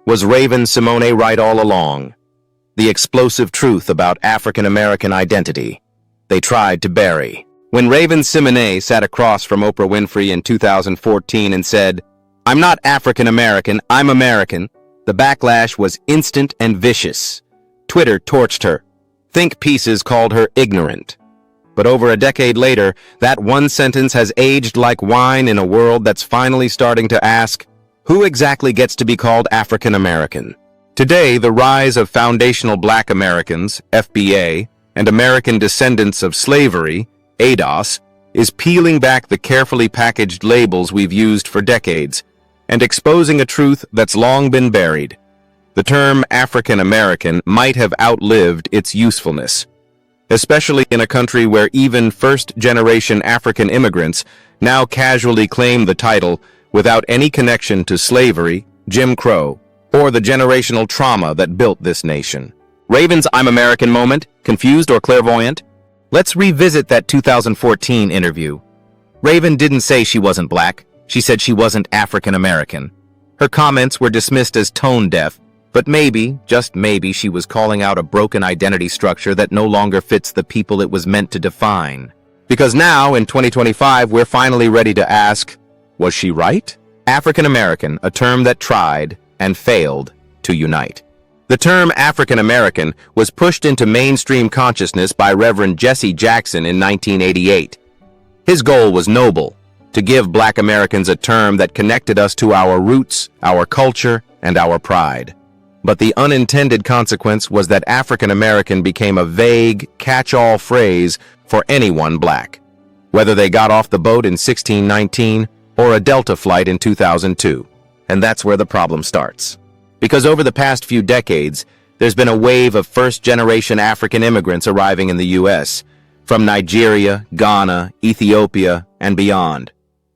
Was Raven-Symoné right all along? The explosive truth about African American identity they tried to bury. When Raven-Symoné sat across from Oprah Winfrey in 2014 and said, "I'm not African American, I'm American," the backlash was instant and vicious. Twitter torched her. Think Pieces called her ignorant. But over a decade later, that one sentence has aged like wine in a world that's finally starting to ask, who exactly gets to be called African American? Today, the rise of foundational Black Americans, FBA, and American descendants of slavery, ADOS, is peeling back the carefully packaged labels we've used for decades and exposing a truth that's long been buried. The term African American might have outlived its usefulness, especially in a country where even first-generation African immigrants now casually claim the title without any connection to slavery, Jim Crow, or the generational trauma that built this nation. Raven's "I'm American" moment, confused or clairvoyant? Let's revisit that 2014 interview. Raven didn't say she wasn't Black. She said she wasn't African American. Her comments were dismissed as tone-deaf, but maybe, just maybe, she was calling out a broken identity structure that no longer fits the people it was meant to define. Because now, in 2025, we're finally ready to ask, was she right? African American, a term that tried and failed to unite. The term African American was pushed into mainstream consciousness by Reverend Jesse Jackson in 1988. His goal was noble, to give Black Americans a term that connected us to our roots, our culture, and our pride. But the unintended consequence was that African American became a vague, catch-all phrase for anyone Black, whether they got off the boat in 1619 or a Delta flight in 2002. And that's where the problem starts. Because over the past few decades, there's been a wave of first-generation African immigrants arriving in the U.S., from Nigeria, Ghana, Ethiopia, and beyond.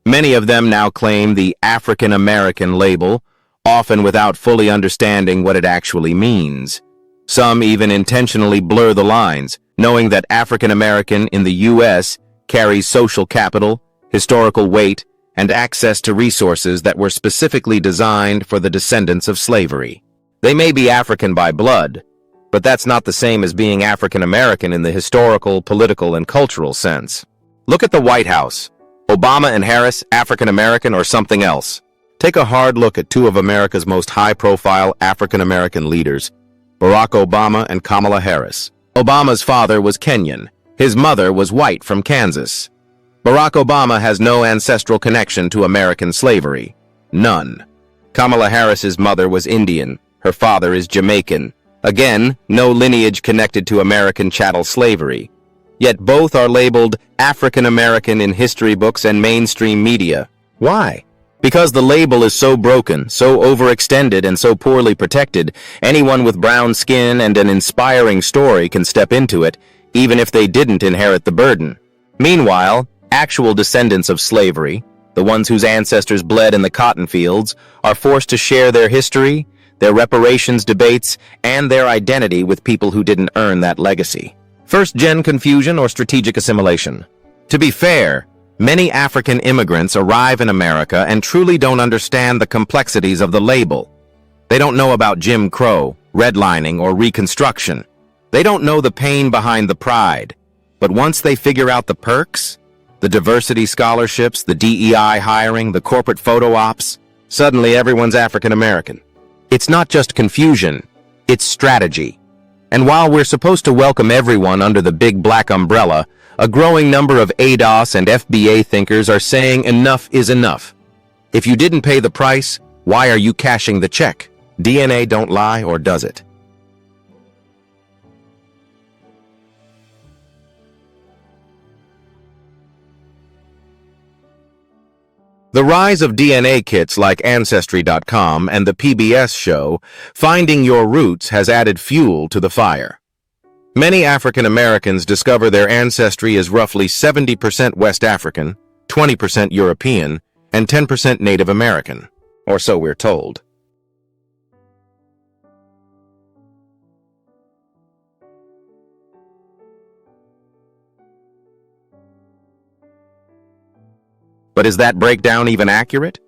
Many of them now claim the African American label, often without fully understanding what it actually means. Some even intentionally blur the lines, knowing that African American in the U.S. carries social capital, historical weight, and access to resources that were specifically designed for the descendants of slavery. They may be African by blood, but that's not the same as being African American in the historical, political, and cultural sense. Look at the White House. Obama and Harris, African American or something else? Take a hard look at two of America's most high-profile African American leaders, Barack Obama and Kamala Harris. Obama's father was Kenyan. His mother was white from Kansas. Barack Obama has no ancestral connection to American slavery. None. Kamala Harris's mother was Indian. Her father is Jamaican. Again, no lineage connected to American chattel slavery. Yet both are labeled African American in history books and mainstream media. Why? Because the label is so broken, so overextended, and so poorly protected, anyone with brown skin and an inspiring story can step into it, even if they didn't inherit the burden. Meanwhile, actual descendants of slavery, the ones whose ancestors bled in the cotton fields, are forced to share their history, their reparations debates, and their identity with people who didn't earn that legacy. First-gen confusion or strategic assimilation? To be fair, many African immigrants arrive in America and truly don't understand the complexities of the label. They don't know about Jim Crow, redlining, or Reconstruction. They don't know the pain behind the pride. But once they figure out the perks, the diversity scholarships, the DEI hiring, the corporate photo ops, suddenly everyone's African American. It's not just confusion, it's strategy. And while we're supposed to welcome everyone under the big black umbrella, a growing number of ADOS and FBA thinkers are saying enough is enough. If you didn't pay the price, why are you cashing the check? DNA don't lie, or does it? The rise of DNA kits like Ancestry.com and the PBS show, Finding Your Roots, has added fuel to the fire. Many African Americans discover their ancestry is roughly 70% West African, 20% European, and 10% Native American, or so we're told. But is that breakdown even accurate?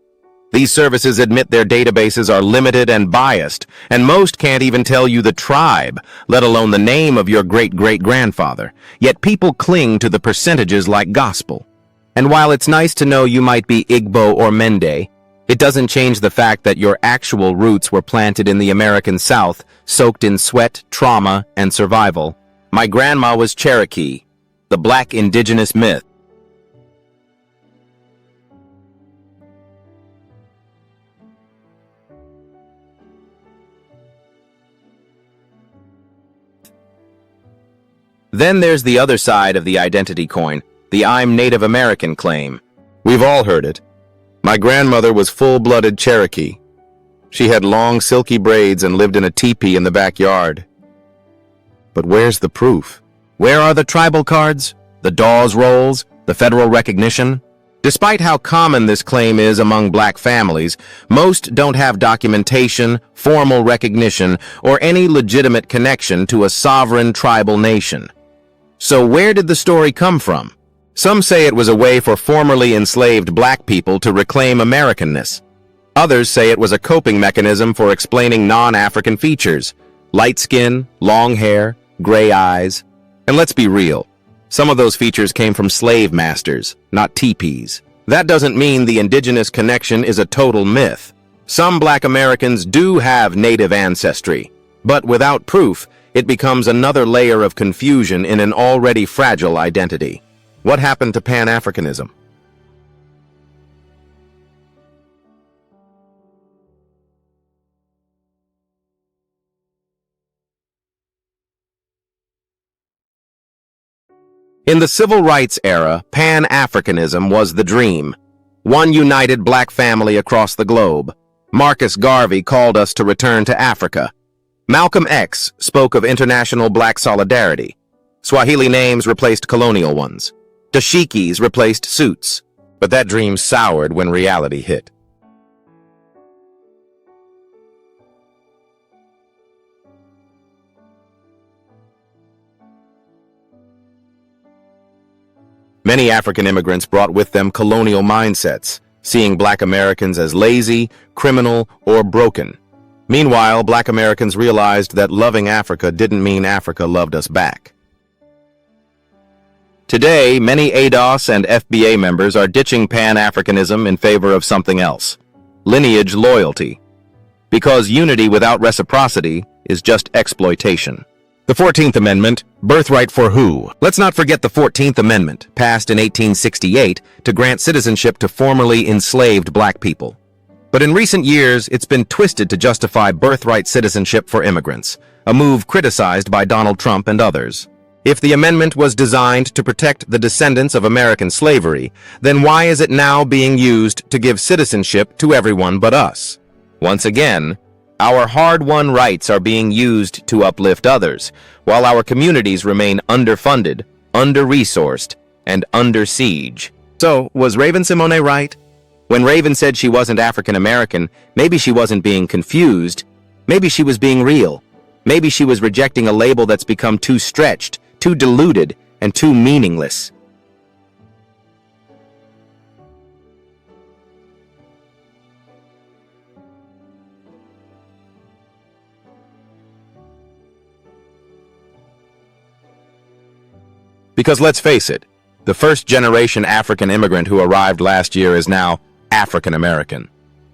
The These services admit their databases are limited and biased, and most can't even tell you the tribe, let alone the name of your great-great-grandfather. Yet people cling to the percentages like gospel. And while it's nice to know you might be Igbo or Mende, it doesn't change the fact that your actual roots were planted in the American South, soaked in sweat, trauma, and survival. My grandma was Cherokee, the black indigenous myth. Then there's the other side of the identity coin, the I'm Native American claim. We've all heard it. My grandmother was full-blooded Cherokee. She had long, silky braids and lived in a teepee in the backyard. But where's the proof? Where are the tribal cards? The Dawes rolls? The federal recognition? Despite how common this claim is among black families, most don't have documentation, formal recognition, or any legitimate connection to a sovereign tribal nation. So where did the story come from? Some say it was a way for formerly enslaved black people to reclaim Americanness. Others say it was a coping mechanism for explaining non-African features, light skin, long hair, gray eyes. And let's be real, some of those features came from slave masters, not teepees. That doesn't mean the indigenous connection is a total myth. Some black Americans do have native ancestry, but without proof, it becomes another layer of confusion in an already fragile identity. What happened to Pan-Africanism? In the civil rights era, Pan-Africanism was the dream. One united black family across the globe. Marcus Garvey called us to return to Africa. Malcolm X spoke of international black solidarity. Swahili names replaced colonial ones. Dashikis replaced suits. But that dream soured when reality hit. Many African immigrants brought with them colonial mindsets, seeing black Americans as lazy, criminal, or broken. Meanwhile, black Americans realized that loving Africa didn't mean Africa loved us back. Today, many ADOS and FBA members are ditching Pan-Africanism in favor of something else: lineage loyalty. Because unity without reciprocity is just exploitation. The 14th Amendment, birthright for who? Let's not forget the 14th Amendment, passed in 1868 to grant citizenship to formerly enslaved black people. But in recent years, it's been twisted to justify birthright citizenship for immigrants, a move criticized by Donald Trump and others. If the amendment was designed to protect the descendants of American slavery, then why is it now being used to give citizenship to everyone but us? Once again, our hard-won rights are being used to uplift others, while our communities remain underfunded, under-resourced, and under siege. So, was Raven-Symoné right? When Raven said she wasn't African American, maybe she wasn't being confused. Maybe she was being real. Maybe she was rejecting a label that's become too stretched, too diluted, and too meaningless. Because let's face it, the first-generation African immigrant who arrived last year is now African American.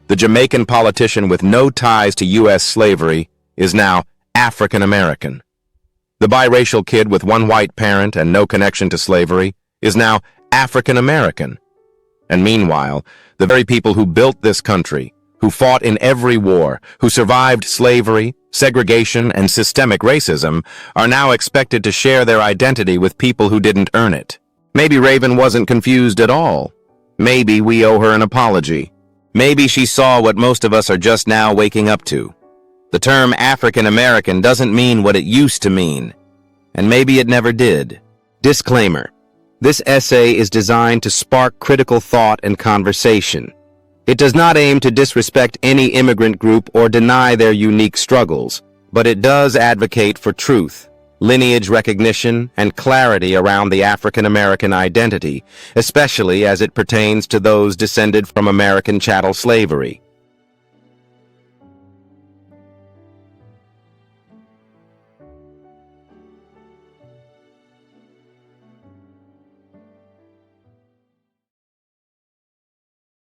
The Jamaican politician with no ties to U.S. slavery is now African American. The biracial kid with one white parent and no connection to slavery is now African American. And meanwhile, the very people who built this country, who fought in every war, who survived slavery, segregation, and systemic racism, are now expected to share their identity with people who didn't earn it. Maybe Raven wasn't confused at all. Maybe we owe her an apology. Maybe she saw what most of us are just now waking up to. The term African American doesn't mean what it used to mean, and maybe it never did. Disclaimer: this essay is designed to spark critical thought and conversation. It does not aim to disrespect any immigrant group or deny their unique struggles, but it does advocate for truth, lineage recognition, and clarity around the African American identity, especially as it pertains to those descended from American chattel slavery.